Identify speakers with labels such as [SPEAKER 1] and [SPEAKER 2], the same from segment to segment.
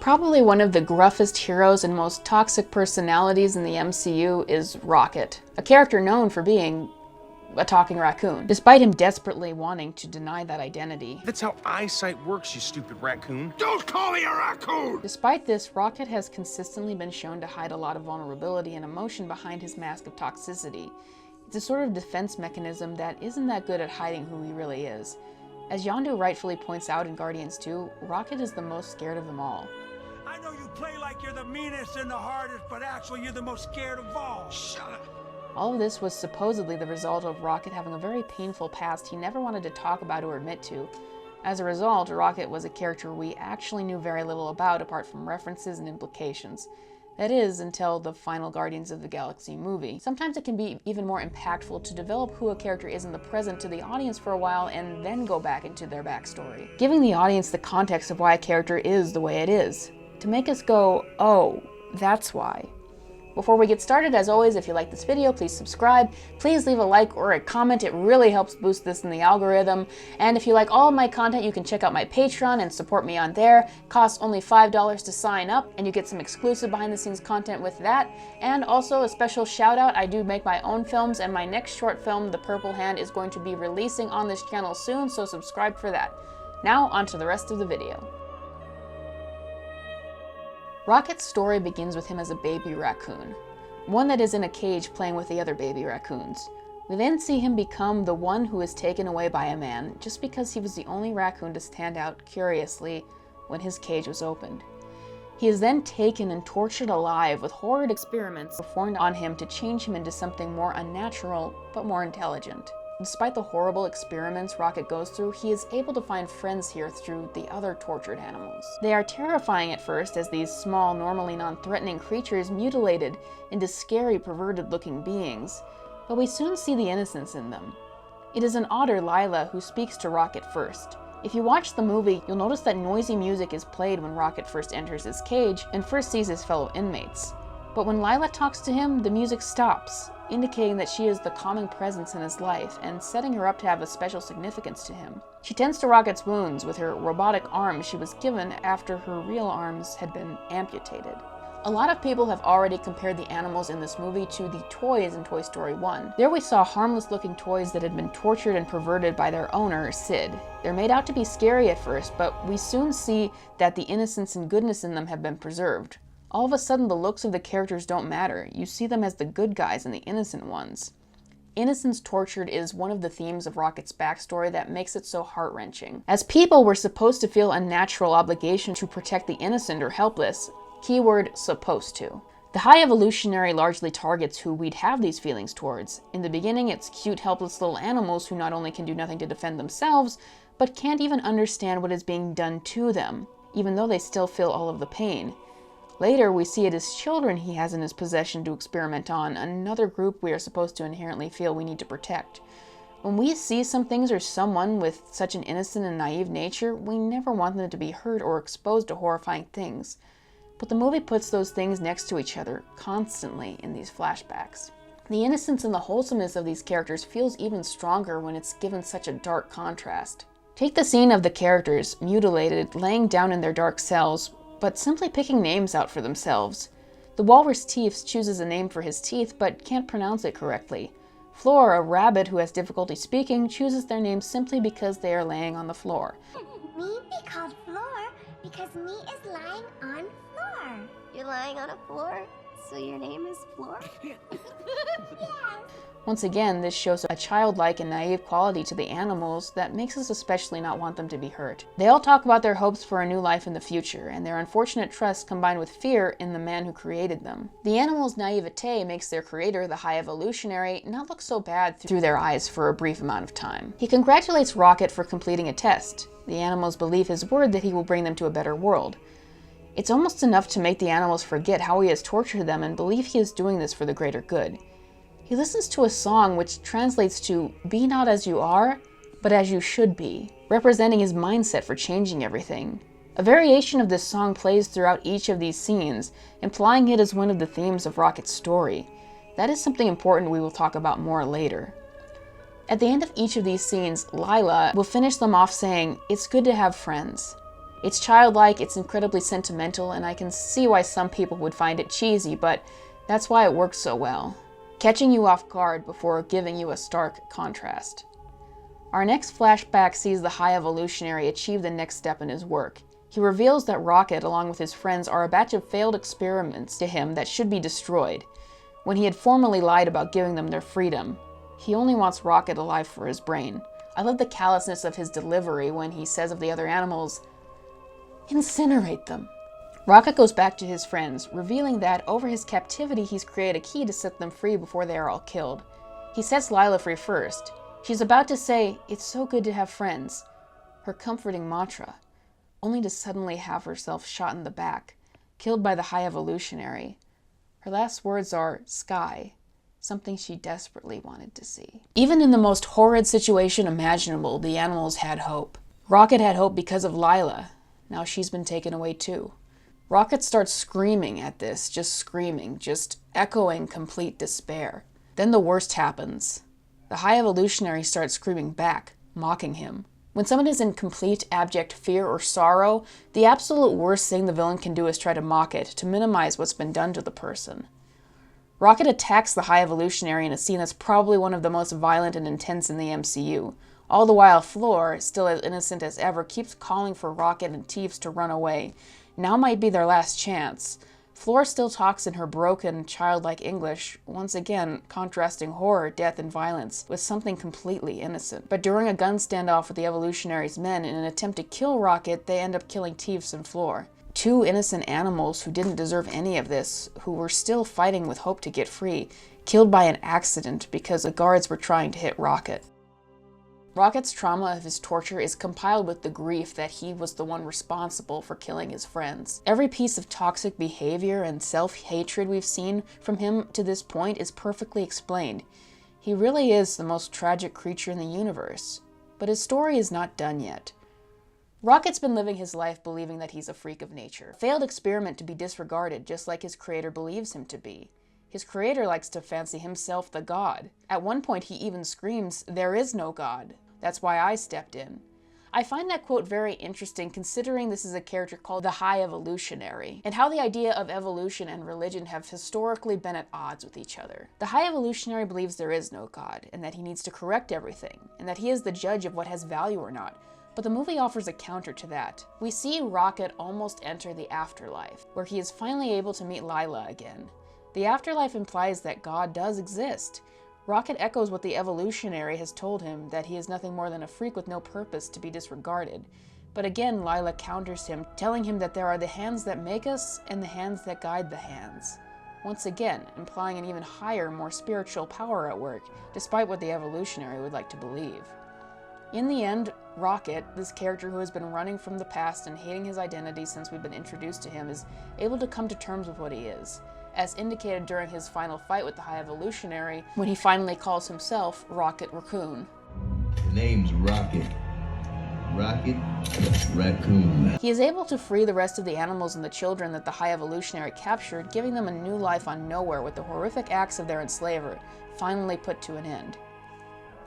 [SPEAKER 1] Probably one of the gruffest heroes and most toxic personalities in the MCU is Rocket, a character known for being a talking raccoon, despite him desperately wanting to deny that identity.
[SPEAKER 2] That's how eyesight works, you stupid raccoon. Don't call me a raccoon!
[SPEAKER 1] Despite this, Rocket has consistently been shown to hide a lot of vulnerability and emotion behind his mask of toxicity. It's a sort of defense mechanism that isn't that good at hiding who he really is. As Yondu rightfully points out in Guardians 2, Rocket is the most scared of them all.
[SPEAKER 3] I know you play like you're the meanest and the hardest, but actually you're the most scared of all.
[SPEAKER 2] Shut up.
[SPEAKER 1] All of this was supposedly the result of Rocket having a very painful past he never wanted to talk about or admit to. As a result, Rocket was a character we actually knew very little about apart from references and implications. That is, until the final Guardians of the Galaxy movie. Sometimes it can be even more impactful to develop who a character is in the present to the audience for a while and then go back into their backstory, giving the audience the context of why a character is the way it is, to make us go, oh, that's why. Before we get started, as always, if you like this video, please subscribe. Please leave a like or a comment. It really helps boost this in the algorithm. And if you like all of my content, you can check out my Patreon and support me on there. It costs only $5 to sign up, and you get some exclusive behind-the-scenes content with that. And also a special shout out, I do make my own films, and my next short film, The Purple Hand, is going to be releasing on this channel soon, so subscribe for that. Now, on to the rest of the video. Rocket's story begins with him as a baby raccoon, one that is in a cage playing with the other baby raccoons. We then see him become the one who is taken away by a man just because he was the only raccoon to stand out curiously when his cage was opened. He is then taken and tortured alive with horrid experiments performed on him to change him into something more unnatural but more intelligent. Despite the horrible experiments Rocket goes through, he is able to find friends here through the other tortured animals. They are terrifying at first as these small, normally non-threatening creatures mutilated into scary, perverted-looking beings, but we soon see the innocence in them. It is an otter, Lila, who speaks to Rocket first. If you watch the movie, you'll notice that noisy music is played when Rocket first enters his cage and first sees his fellow inmates. But when Lila talks to him, the music stops, indicating that she is the calming presence in his life and setting her up to have a special significance to him. She tends to Rocket's wounds with her robotic arms she was given after her real arms had been amputated. A lot of people have already compared the animals in this movie to the toys in Toy Story 1. There we saw harmless-looking toys that had been tortured and perverted by their owner, Sid. They're made out to be scary at first, but we soon see that the innocence and goodness in them have been preserved. All of a sudden, the looks of the characters don't matter. You see them as the good guys and the innocent ones. Innocence tortured is one of the themes of Rocket's backstory that makes it so heart-wrenching. As people, we're supposed to feel a natural obligation to protect the innocent or helpless. Keyword, supposed to. The High Evolutionary largely targets who we'd have these feelings towards. In the beginning, it's cute, helpless little animals who not only can do nothing to defend themselves, but can't even understand what is being done to them, even though they still feel all of the pain. Later, we see it as children he has in his possession to experiment on, another group we are supposed to inherently feel we need to protect. When we see some things or someone with such an innocent and naive nature, we never want them to be hurt or exposed to horrifying things. But the movie puts those things next to each other, constantly, in these flashbacks. The innocence and the wholesomeness of these characters feels even stronger when it's given such a dark contrast. Take the scene of the characters, mutilated, laying down in their dark cells, but simply picking names out for themselves. The walrus Teefs chooses a name for his teeth, but can't pronounce it correctly. Floor, a rabbit who has difficulty speaking, chooses their name simply because they are laying on the floor.
[SPEAKER 4] Me be called Floor because me is lying on floor. You're lying on a floor, so your name is Floor? Yes.
[SPEAKER 1] Once again, this shows a childlike and naive quality to the animals that makes us especially not want them to be hurt. They all talk about their hopes for a new life in the future, and their unfortunate trust combined with fear in the man who created them. The animals' naivete makes their creator, the High Evolutionary, not look so bad through their eyes for a brief amount of time. He congratulates Rocket for completing a test. The animals believe his word that he will bring them to a better world. It's almost enough to make the animals forget how he has tortured them and believe he is doing this for the greater good. He listens to a song which translates to, "Be not as you are, but as you should be," representing his mindset for changing everything. A variation of this song plays throughout each of these scenes, implying it as one of the themes of Rocket's story. That is something important we will talk about more later. At the end of each of these scenes, Lila will finish them off saying, "It's good to have friends." It's childlike, it's incredibly sentimental, and I can see why some people would find it cheesy, but that's why it works so well, catching you off guard before giving you a stark contrast. Our next flashback sees the High Evolutionary achieve the next step in his work. He reveals that Rocket, along with his friends, are a batch of failed experiments to him that should be destroyed. When he had formerly lied about giving them their freedom, he only wants Rocket alive for his brain. I love the callousness of his delivery when he says of the other animals, "Incinerate them." Rocket goes back to his friends, revealing that over his captivity he's created a key to set them free before they are all killed. He sets Lila free first. She's about to say, "It's so good to have friends," her comforting mantra, only to suddenly have herself shot in the back, killed by the High Evolutionary. Her last words are, "Sky," something she desperately wanted to see. Even in the most horrid situation imaginable, the animals had hope. Rocket had hope because of Lila. Now she's been taken away too. Rocket starts screaming at this, just screaming, just echoing complete despair. Then the worst happens. The High Evolutionary starts screaming back, mocking him. When someone is in complete abject fear or sorrow, the absolute worst thing the villain can do is try to mock it, to minimize what's been done to the person. Rocket attacks the High Evolutionary in a scene that's probably one of the most violent and intense in the MCU. All the while, Floor, still as innocent as ever, keeps calling for Rocket and Teefs to run away. Now might be their last chance. Floor still talks in her broken, childlike English, once again contrasting horror, death, and violence with something completely innocent. But during a gun standoff with the Evolutionary's men in an attempt to kill Rocket, they end up killing Teefs and Floor. Two innocent animals who didn't deserve any of this, who were still fighting with hope to get free, killed by an accident because the guards were trying to hit Rocket. Rocket's trauma of his torture is compiled with the grief that he was the one responsible for killing his friends. Every piece of toxic behavior and self-hatred we've seen from him to this point is perfectly explained. He really is the most tragic creature in the universe. But his story is not done yet. Rocket's been living his life believing that he's a freak of nature. A failed experiment to be disregarded just like his creator believes him to be. His creator likes to fancy himself the god. At one point he even screams, "There is no god. That's why I stepped in." I find that quote very interesting considering this is a character called the High Evolutionary, and how the idea of evolution and religion have historically been at odds with each other. The High Evolutionary believes there is no god, and that he needs to correct everything, and that he is the judge of what has value or not. But the movie offers a counter to that. We see Rocket almost enter the afterlife, where he is finally able to meet Lila again. The afterlife implies that God does exist. Rocket echoes what the Evolutionary has told him, that he is nothing more than a freak with no purpose to be disregarded. But again, Lila counters him, telling him that there are the hands that make us and the hands that guide the hands. Once again, implying an even higher, more spiritual power at work, despite what the Evolutionary would like to believe. In the end, Rocket, this character who has been running from the past and hating his identity since we've been introduced to him, is able to come to terms with what he is, as indicated during his final fight with the High Evolutionary, when he finally calls himself Rocket Raccoon.
[SPEAKER 5] The name's Rocket. Rocket Raccoon.
[SPEAKER 1] He is able to free the rest of the animals and the children that the High Evolutionary captured, giving them a new life on Nowhere with the horrific acts of their enslaver finally put to an end.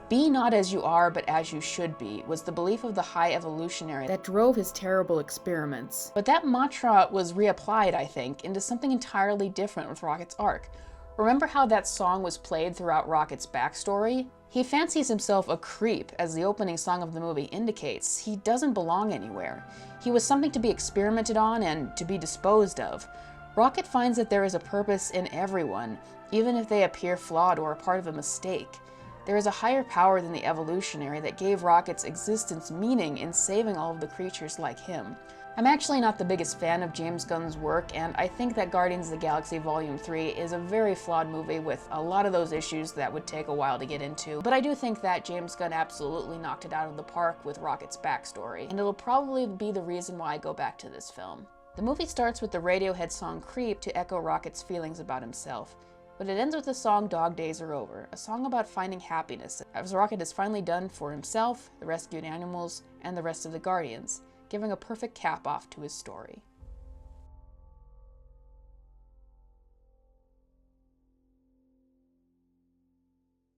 [SPEAKER 1] "Be not as you are, but as you should be," was the belief of the High Evolutionary that drove his terrible experiments. But that mantra was reapplied, I think, into something entirely different with Rocket's arc. Remember how that song was played throughout Rocket's backstory? He fancies himself a creep, as the opening song of the movie indicates. He doesn't belong anywhere. He was something to be experimented on and to be disposed of. Rocket finds that there is a purpose in everyone, even if they appear flawed or a part of a mistake. There is a higher power than the Evolutionary that gave Rocket's existence meaning in saving all of the creatures like him. I'm actually not the biggest fan of James Gunn's work, and I think that Guardians of the Galaxy Volume 3 is a very flawed movie with a lot of those issues that would take a while to get into. But I do think that James Gunn absolutely knocked it out of the park with Rocket's backstory, and it'll probably be the reason why I go back to this film. The movie starts with the Radiohead song Creep to echo Rocket's feelings about himself. But it ends with the song Dog Days Are Over, a song about finding happiness, as Rocket is finally done for himself, the rescued animals, and the rest of the Guardians, giving a perfect cap off to his story.